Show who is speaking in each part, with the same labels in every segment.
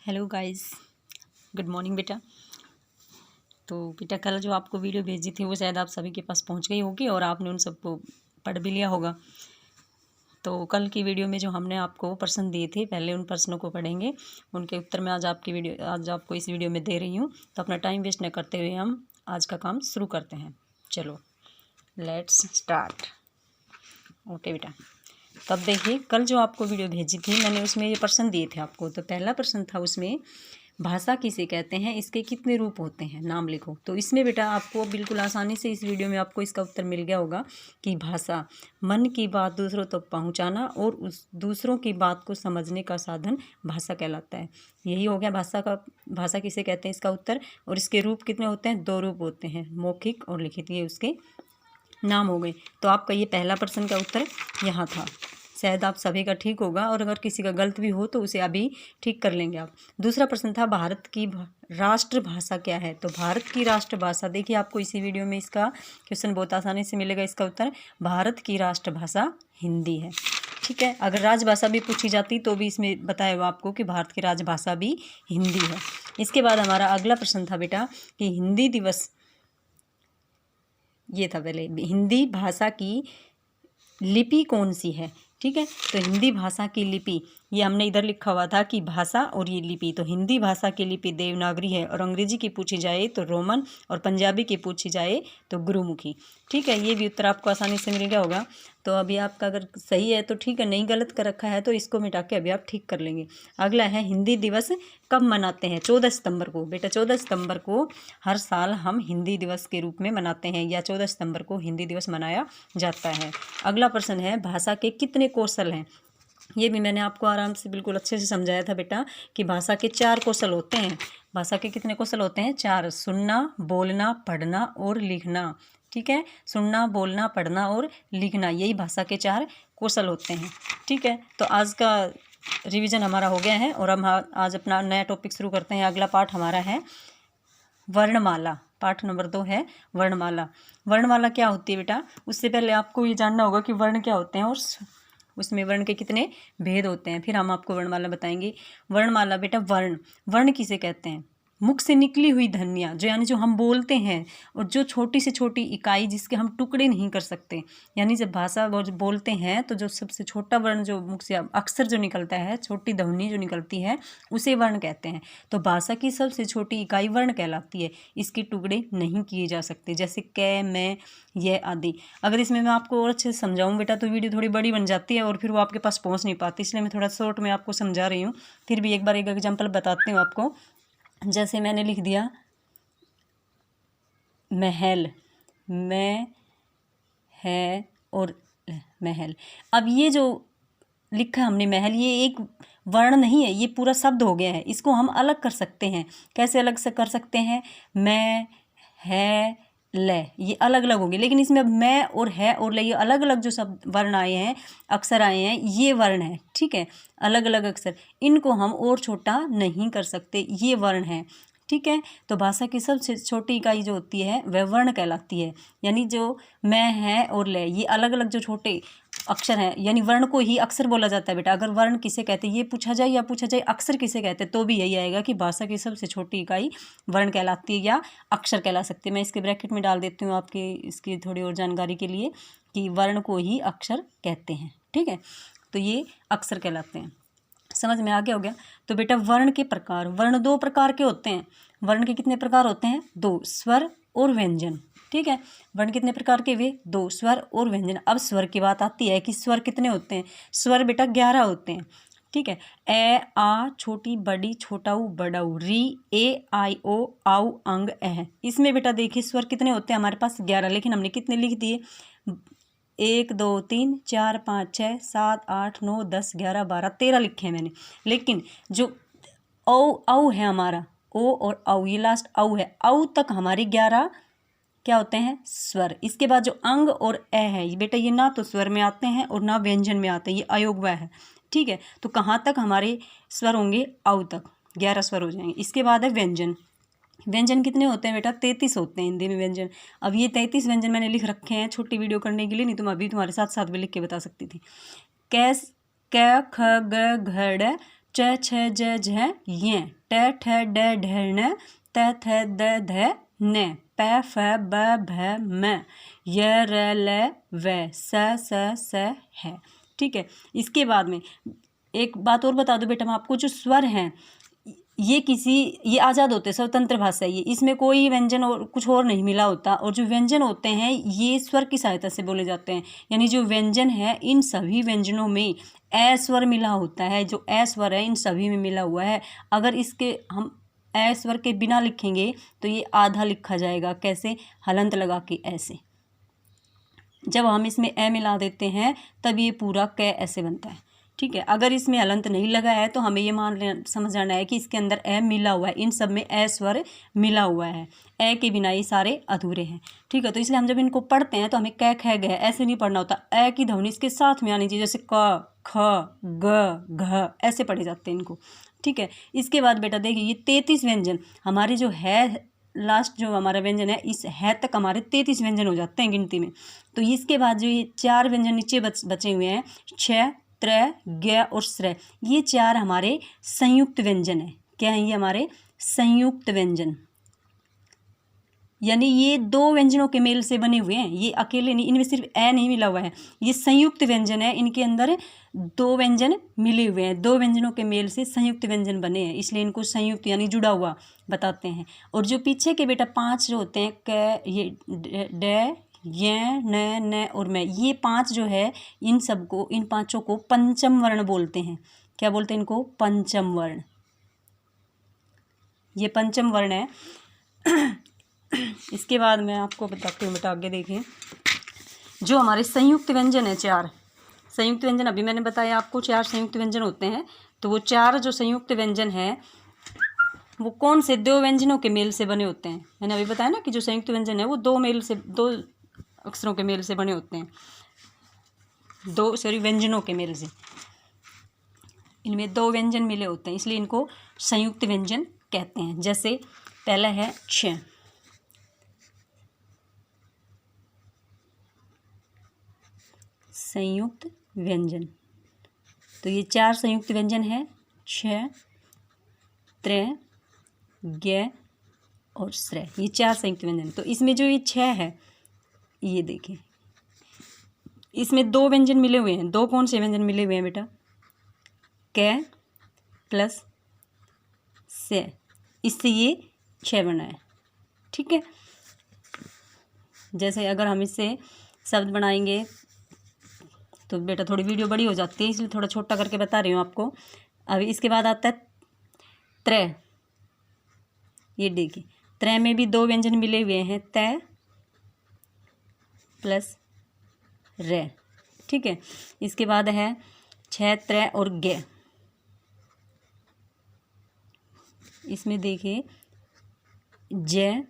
Speaker 1: Hello guys, good morning बेटा। तो बेटा कल जो आपको वीडियो भेजी थी वो शायद आप सभी के पास पहुंच गई होगी और आपने उन सबको पढ़ भी लिया होगा। तो कल की वीडियो में जो हमने आपको प्रश्न दिए थे, पहले उन प्रश्नों को पढ़ेंगे, उनके उत्तर मैं आज आपको इस वीडियो में दे रही हूँ। तो अपना टाइम वेस्ट न करते हुए हम आज का काम शुरू करते हैं। चलो लेट्स स्टार्ट। ओके बेटा, तब देखिए कल जो आपको वीडियो भेजी थी मैंने उसमें ये प्रश्न दिए थे आपको। तो पहला प्रश्न था उसमें, भाषा किसे कहते हैं, इसके कितने रूप होते हैं, नाम लिखो। तो इसमें बेटा आपको बिल्कुल आसानी से इस वीडियो में आपको इसका उत्तर मिल गया होगा कि भाषा मन की बात दूसरों तक पहुंचाना और उस दूसरों की बात को समझने का साधन भाषा कहलाता है। यही हो गया भाषा किसे कहते हैं इसका उत्तर। और इसके रूप कितने होते हैं? 2 रूप होते हैं, मौखिक और लिखित। ये उसके नाम हो गए। तो आपका ये पहला प्रश्न का उत्तर यहाँ था। शायद आप सभी का ठीक होगा और अगर किसी का गलत भी हो तो उसे अभी ठीक कर लेंगे आप। दूसरा प्रश्न था, भारत की राष्ट्रभाषा क्या है? तो भारत की राष्ट्रभाषा, देखिए आपको इसी वीडियो में इसका क्वेश्चन बहुत आसानी से मिलेगा। इसका उत्तर भारत की राष्ट्रभाषा हिंदी है। ठीक है, अगर राजभाषा भी पूछी जाती तो भी इसमें बताया हुआ आपको कि भारत की राजभाषा भी हिंदी है। इसके बाद हमारा अगला प्रश्न था बेटा कि हिंदी दिवस, ये था पहले, हिंदी भाषा की लिपि कौन सी है? ठीक है, तो हिंदी भाषा की लिपि, ये हमने इधर लिखा हुआ था कि भाषा और ये लिपि। तो हिंदी भाषा की लिपि देवनागरी है और अंग्रेजी की पूछी जाए तो रोमन और पंजाबी की पूछी जाए तो गुरुमुखी। ठीक है, ये भी उत्तर आपको आसानी से मिल गया होगा। तो अभी आपका अगर सही है तो ठीक है, नहीं गलत कर रखा है तो इसको मिटा के अभी आप ठीक कर लेंगे। अगला है, हिंदी दिवस कब मनाते हैं? 14 सितंबर को। बेटा 14 सितंबर को हर साल हम हिंदी दिवस के रूप में मनाते हैं, या 14 सितंबर को हिंदी दिवस मनाया जाता है। अगला प्रश्न है, भाषा के कितने कौशल हैं? ये भी मैंने आपको आराम से बिल्कुल अच्छे से समझाया था बेटा कि भाषा के 4 कौशल होते हैं। भाषा के कितने कौशल होते हैं? 4। सुनना, बोलना, पढ़ना और लिखना। ठीक है, सुनना, बोलना, पढ़ना और लिखना, यही भाषा के 4 कौशल होते हैं। ठीक है, तो आज का रिवीजन हमारा हो गया है और हम आज अपना नया टॉपिक शुरू करते हैं। अगला पाठ हमारा है वर्णमाला। पाठ नंबर 2 है वर्णमाला। वर्णमाला क्या होती है बेटा? उससे पहले आपको ये जानना होगा कि वर्ण क्या होते हैं और उसमें वर्ण के कितने भेद होते हैं, फिर हम आपको वर्णमाला बताएंगे। वर्णमाला बेटा, वर्ण किसे कहते हैं? मुख से निकली हुई ध्वनियाँ, जो यानी जो हम बोलते हैं और जो छोटी से छोटी इकाई जिसके हम टुकड़े नहीं कर सकते, यानी जब भाषा बोलते हैं तो जो सबसे छोटा वर्ण जो मुख से अक्षर जो निकलता है, छोटी ध्वनि जो निकलती है, उसे वर्ण कहते हैं। तो भाषा की सबसे छोटी इकाई वर्ण कहलाती है। इसके टुकड़े नहीं किए जा सकते, जैसे कै, मैं, यह आदि। अगर इसमें मैं आपको और अच्छे से समझाऊं बेटा तो वीडियो थोड़ी बड़ी बन जाती है और फिर वो आपके पास पहुंच नहीं पाती, इसलिए मैं थोड़ा शॉर्ट में आपको समझा रही हूँ। फिर भी एक बार एक एग्जाम्पल बताती हूँ आपको। जैसे मैंने लिख दिया महल, मैं है और महल। अब ये जो लिखा हमने महल, ये एक वर्ण नहीं है, ये पूरा शब्द हो गया है। इसको हम अलग कर सकते हैं। कैसे अलग से कर सकते हैं? मैं, है, ले, ये अलग अलग होंगे, लेकिन इसमें अब मैं और है और ले, ये अलग अलग जो शब्द वर्ण आए हैं, अक्षर आए हैं, ये वर्ण है। ठीक है, अलग अलग अक्षर, इनको हम और छोटा नहीं कर सकते, ये वर्ण है। ठीक है, तो भाषा की सबसे छोटी इकाई जो होती है वह वर्ण कहलाती है। यानी जो मैं, है और ले, ये अलग अलग जो छोटे अक्षर हैं, यानी वर्ण को ही अक्षर बोला जाता है बेटा। अगर वर्ण किसे कहते हैं ये पूछा जाए या पूछा जाए अक्षर किसे कहते हैं, तो भी यही आएगा कि भाषा की सबसे छोटी इकाई वर्ण कहलाती है या अक्षर कहला सकते हैं। मैं इसके ब्रैकेट में डाल देती हूँ आपके इसकी थोड़ी और जानकारी के लिए कि वर्ण को ही अक्षर कहते हैं। ठीक है, तो ये अक्षर कहलाते हैं। समझ में आ गया हो गया? तो बेटा वर्ण के प्रकार, वर्ण 2 प्रकार के होते हैं। वर्ण के कितने प्रकार होते हैं? 2, स्वर और व्यंजन। ठीक है, वर्ण कितने प्रकार के? वे 2, स्वर और व्यंजन। अब स्वर की बात आती है कि स्वर कितने होते हैं? स्वर बेटा 11 होते हैं। ठीक है, ए, आ, छोटी, बड़ी, छोटा ऊ, बड़ा ऊ, री, ए, आई, ओ, आउ, अंग, एह। इसमें बेटा देखिए स्वर कितने होते हैं हमारे पास? 11, लेकिन हमने कितने लिख दिए? 1 2 3 4 5 6 7 8 9 10 11 12 13 लिखे हैं मैंने। लेकिन जो औ औ है हमारा, ओ और औ, ये लास्ट औ है, औ तक हमारी 11 क्या होते हैं? स्वर। इसके बाद जो अंग और ए है, ये बेटा ये ना तो स्वर में आते हैं और ना व्यंजन में आते हैं, ये अयोगवा है। ठीक है, तो कहाँ तक हमारे स्वर होंगे? औ तक 11 स्वर हो जाएंगे। इसके बाद है व्यंजन। व्यंजन कितने होते हैं बेटा? 33 होते हैं हिंदी में व्यंजन। अब ये 33 व्यंजन मैंने लिख रखे हैं छोटी वीडियो करने के लिए, नहीं तो मैं अभी तुम्हारे साथ साथ भी लिख के बता सकती थी। कैस, क, ख, ग, घ, ड़, च छ ज झ ये, ट ठ ड ढ न, त थ द ध न, प फ ब भ म, य र ल व, स है। ठीक है, इसके बाद में एक बात और बता दो बेटा, मैं आपको जो स्वर हैं ये आज़ाद होते हैं, स्वतंत्र भाषा है ये, इसमें कोई व्यंजन और कुछ और नहीं मिला होता। और जो व्यंजन होते हैं ये स्वर की सहायता से बोले जाते हैं, यानी जो व्यंजन है इन सभी व्यंजनों में ए स्वर मिला होता है। जो ए स्वर है इन सभी में मिला हुआ है। अगर इसके हम ए स्वर के बिना लिखेंगे तो ये आधा लिखा जाएगा। कैसे? हलंत लगा के ऐसे। जब हम इसमें ए मिला देते हैं तब ये पूरा क ऐसे बनता है। ठीक है, अगर इसमें हलंत नहीं लगा है तो हमें ये समझ जाना है कि इसके अंदर ए मिला हुआ है, इन सब में ए स्वर मिला हुआ है। ए के बिना ये सारे अधूरे हैं। ठीक है, तो इसलिए हम जब इनको पढ़ते हैं तो हमें क ख ग ऐसे नहीं पढ़ना होता, ए की ध्वनि इसके साथ में आनी चाहिए, जैसे क ख ग घ ऐसे पढ़े जाते हैं इनको। ठीक है, इसके बाद बेटा देखिए ये 33 व्यंजन हमारे जो है, लास्ट जो हमारा व्यंजन है इस है तक हमारे 33 व्यंजन हो जाते हैं गिनती में। तो इसके बाद जो ये 4 व्यंजन नीचे बचे हुए हैं, छ, त्र, ज्ञ और श्र, ये 4 हमारे संयुक्त व्यंजन है। क्या है ये? हमारे संयुक्त व्यंजन, यानी ये 2 व्यंजनों के मेल से बने हुए हैं, ये अकेले नहीं, इनमें सिर्फ ए नहीं मिला हुआ है, ये संयुक्त व्यंजन है। इनके अंदर 2 व्यंजन मिले हुए हैं, 2 व्यंजनों के मेल से संयुक्त व्यंजन बने हैं, इसलिए इनको संयुक्त यानी जुड़ा हुआ बताते हैं। और जो पीछे के बेटा 5 जो होते हैं, क, ये ड, य, न और मैं, ये 5 जो है इन सबको, इन 5 को पंचम वर्ण बोलते हैं। क्या बोलते हैं इनको? पंचम वर्ण। ये पंचम वर्ण है। इसके बाद मैं आपको बताती हूँ बेटा, आगे देखिए जो हमारे संयुक्त व्यंजन है 4 संयुक्त व्यंजन, अभी मैंने बताया आपको 4 संयुक्त व्यंजन होते हैं। तो वो 4 जो संयुक्त व्यंजन है वो कौन से? 2 व्यंजनों के मेल से बने होते हैं। मैंने अभी बताया ना कि जो संयुक्त व्यंजन है वो 2 अक्षरों के मेल से बने होते हैं, 2 व्यंजनों के मेल से। इनमें 2 व्यंजन मिले होते हैं, इसलिए इनको संयुक्त व्यंजन कहते हैं। जैसे पहला है छ, संयुक्त व्यंजन। तो ये 4 संयुक्त व्यंजन है, छ, त्र, ज्ञ और श्र, ये 4 संयुक्त व्यंजन। तो इसमें जो ये 6 है, ये देखिए इसमें 2 व्यंजन मिले हुए हैं। 2 कौन से व्यंजन मिले हुए हैं बेटा? क प्लस से, इससे ये 6 बना है। ठीक है, जैसे अगर हम इससे शब्द बनाएंगे तो बेटा थोड़ी वीडियो बड़ी हो जाती है, इसलिए थोड़ा छोटा करके बता रही हूँ आपको। अभी इसके बाद आता है त्र। ये देखिए त्र में भी 2 व्यंजन मिले हुए हैं, त प्लस र। ठीक है, इसके बाद है छ, त्र और ज्ञ। इसमें देखिए ज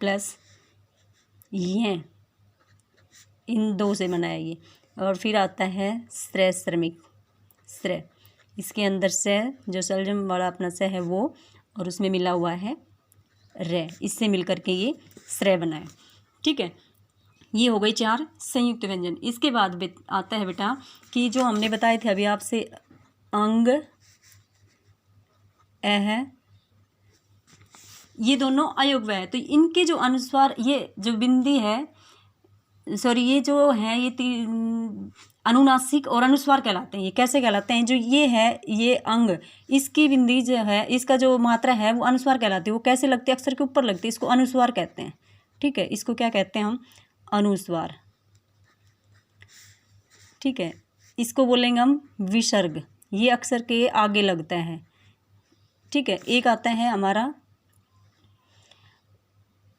Speaker 1: प्लस ये, इन 2 से बनाया ये। और फिर आता है श्र, श्रमिक, श्र, इसके अंदर से जो सलजम वाला अपना से है वो, और उसमें मिला हुआ है र, इससे मिल करके ये श्र बना है। ठीक है, ये हो गई 4 संयुक्त व्यंजन। इसके बाद आता है बेटा कि जो हमने बताए थे अभी आपसे, अंग, अह, ये दोनों अयोग्य है। तो इनके जो अनुस्वार, ये जो बिंदी है, ये जो है ये अनुनासिक और अनुस्वार कहलाते हैं। ये कैसे कहलाते हैं? जो ये है ये अंग, इसकी बिंदी जो है, इसका जो मात्रा है वो अनुस्वार कहलाती है। वो कैसे लगती है? अक्षर के ऊपर लगती है, इसको अनुस्वार कहते हैं। ठीक है, इसको क्या कहते हैं हम? अनुस्वार। ठीक है, इसको बोलेंगे हम विसर्ग, ये अक्षर के आगे लगता है। ठीक है, एक आता है हमारा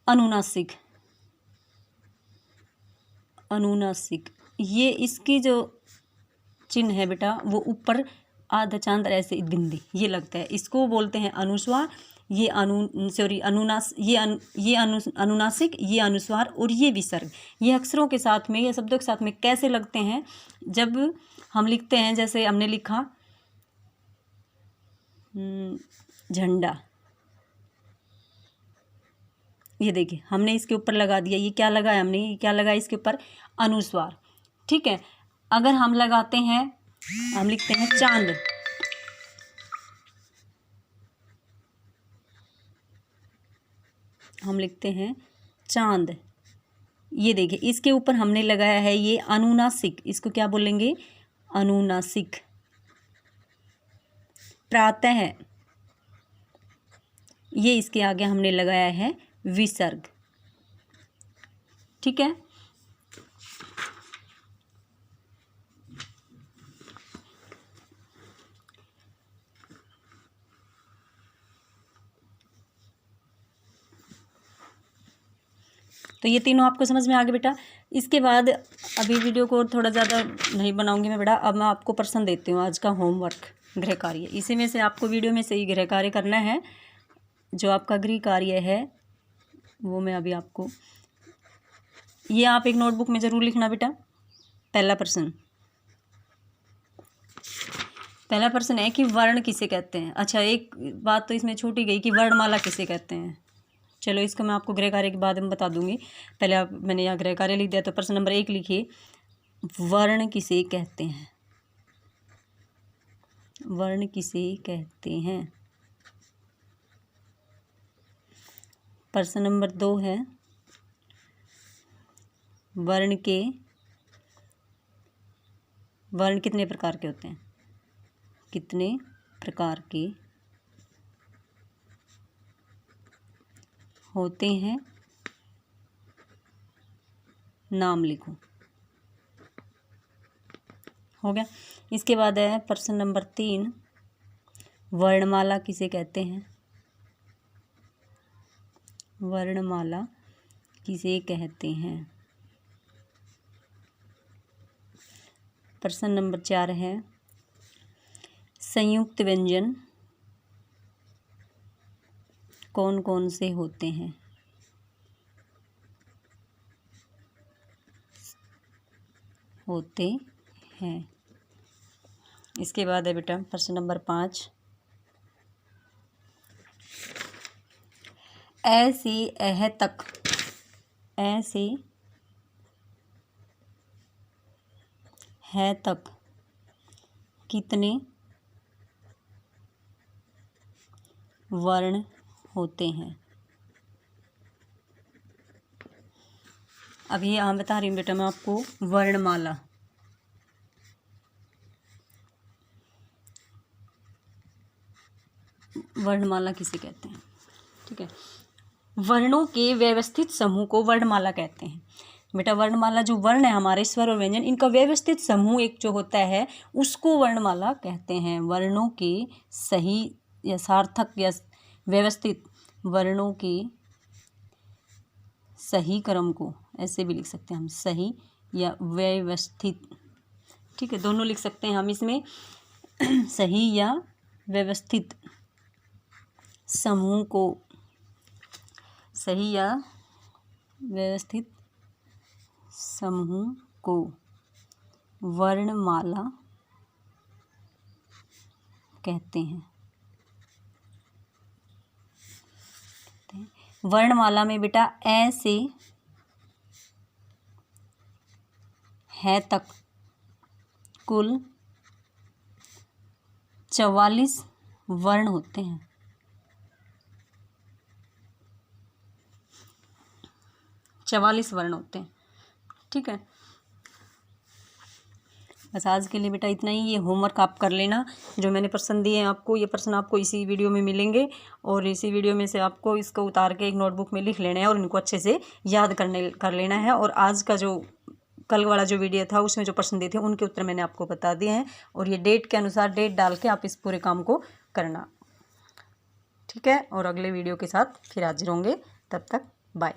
Speaker 1: अनुनासिक, अनुनासिक, ये इसकी जो चिन्ह है बेटा वो ऊपर आधा चांद ऐसे बिंदी ये लगता है, इसको बोलते हैं अनुस्वार। ये अनुनासिक, ये अनुस्वार और ये विसर्ग। ये अक्षरों के साथ में, ये शब्दों के साथ में कैसे लगते हैं? जब हम लिखते हैं, जैसे हमने लिखा झंडा, ये देखिए हमने इसके ऊपर लगा दिया, ये क्या लगाया हमने? ये क्या लगाया इसके ऊपर? अनुस्वार। ठीक है, अगर हम लगाते हैं, हम लिखते हैं चांद, हम लिखते हैं चांद। ये देखिए इसके ऊपर हमने लगाया है ये अनुनासिक, इसको क्या बोलेंगे? अनुनासिक। प्रातः, ये इसके आगे हमने लगाया है विसर्ग। ठीक है। तो ये तीनों आपको समझ में आ गए बेटा। इसके बाद अभी वीडियो को थोड़ा ज़्यादा नहीं बनाऊंगी मैं बेटा। अब मैं आपको प्रश्न देती हूँ आज का होमवर्क, गृह कार्य। इसी में से आपको वीडियो में से ही गृह कार्य करना है। जो आपका गृह कार्य है वो मैं अभी आपको, ये आप एक नोटबुक में ज़रूर लिखना बेटा। पहला प्रश्न है कि वर्ण किसे कहते हैं। अच्छा, एक बात तो इसमें छूट ही गई कि वर्णमाला किसे कहते हैं। चलो इसको मैं आपको गृह कार्य के बाद में बता दूंगी। पहले आप, मैंने यहाँ गृह कार्य लिख दिया। तो प्रश्न नंबर 1 लिखिए, वर्ण किसे कहते हैं? वर्ण किसे कहते हैं? प्रश्न नंबर 2 है, वर्ण कितने प्रकार के होते हैं? कितने प्रकार के होते हैं, नाम लिखो। हो गया। इसके बाद है प्रश्न नंबर 3, वर्णमाला किसे कहते हैं? वर्णमाला किसे कहते हैं? प्रश्न नंबर 4 है, संयुक्त व्यंजन कौन कौन से होते हैं? होते हैं। इसके बाद है बेटा प्रश्न नंबर 5, ए से एह तक, ए से है तक कितने वर्ण होते हैं? अभी यहाँ बता रही हूँ बेटा मैं आपको वर्णमाला। वर्णमाला किसे कहते हैं? ठीक है। वर्णों के व्यवस्थित समूह को वर्णमाला कहते हैं। बेटा वर्णमाला, जो वर्ण है हमारे स्वर और व्यंजन, इनका व्यवस्थित समूह एक जो होता है उसको वर्णमाला कहते हैं। वर्णों के सही या सार्थक या व्यवस्थित, वर्णों के सही क्रम को ऐसे भी लिख सकते हैं हम, सही या व्यवस्थित। ठीक है, दोनों लिख सकते हैं हम इसमें। सही या व्यवस्थित समूह को, सही या व्यवस्थित समूह को वर्णमाला कहते हैं। वर्णमाला में बेटा ए से है तक कुल 44 वर्ण होते हैं। 44 वर्ण होते हैं। ठीक है, बस आज के लिए बेटा इतना ही। ये होमवर्क आप कर लेना, जो मैंने प्रश्न दिए हैं आपको, ये प्रश्न आपको इसी वीडियो में मिलेंगे और इसी वीडियो में से आपको इसको उतार के एक नोटबुक में लिख लेना है और इनको अच्छे से याद कर लेना है। और आज का जो कल वाला जो वीडियो था उसमें जो प्रश्न दिए थे उनके उत्तर मैंने आपको बता दिए हैं और ये डेट के अनुसार डेट डाल के आप इस पूरे काम को करना। ठीक है, और अगले वीडियो के साथ फिर हाजिर होंगे। तब तक बाय।